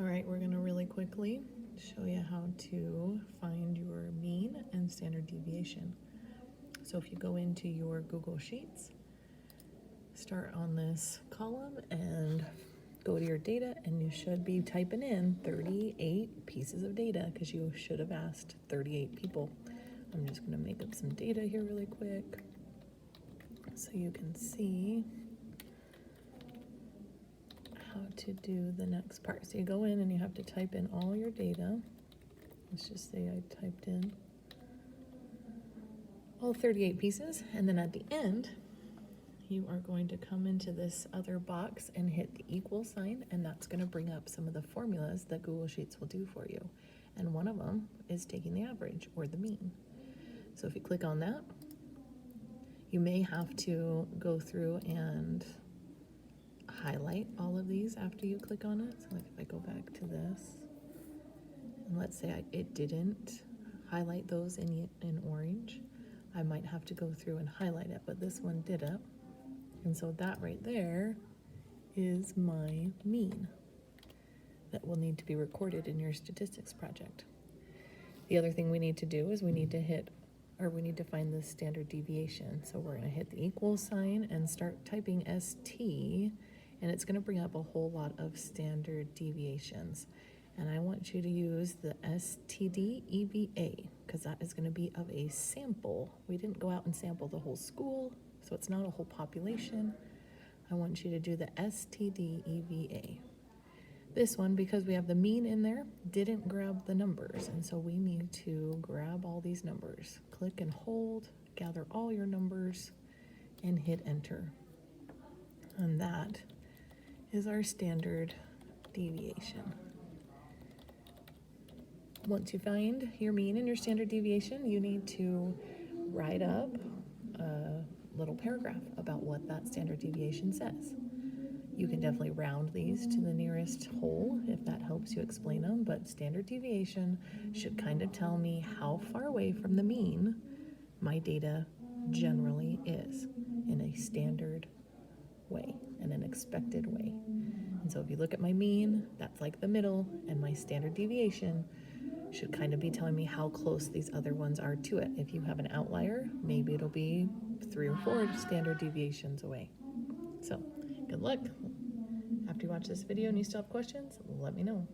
All right, we're gonna really quickly show you how to find your mean and standard deviation. So if you go into your Google Sheets, start on this column and go to your data, and you should be typing in 38 pieces of data because you should have asked 38 people. I'm just gonna make up some data here really quick so you can see how to do the next part. So you go in and you have to type in all your data. Let's just say I typed in all 38 pieces, and then at the end you are going to come into this other box and hit the equal sign, and that's going to bring up some of the formulas that Google Sheets will do for you, and one of them is taking the average or the mean. So if you click on that, you may have to go through and highlight all of these after you click on it. So like if I go back to this, and let's say it didn't highlight those in orange, I might have to go through and highlight it, but this one did it. And so that right there is my mean that will need to be recorded in your statistics project. The other thing we need to do is we need to find the standard deviation. So we're gonna hit the equal sign and start typing ST, and it's gonna bring up a whole lot of standard deviations. And I want you to use the STD EVA because that is gonna be of a sample. We didn't go out and sample the whole school, so it's not a whole population. I want you to do the STD EVA. This one, because we have the mean in there, didn't grab the numbers, and so we need to grab all these numbers. Click and hold, gather all your numbers, and hit enter. And that is our standard deviation. Once you find your mean and your standard deviation, you need to write up a little paragraph about what that standard deviation says. You can definitely round these to the nearest whole if that helps you explain them, but standard deviation should kind of tell me how far away from the mean my data generally is in a standard way, in an expected way. And so if you look at my mean, that's like the middle, and my standard deviation should kind of be telling me how close these other ones are to it. If you have an outlier, maybe it'll be 3 or 4 standard deviations away. So good luck. After you watch this video and you still have questions, let me know.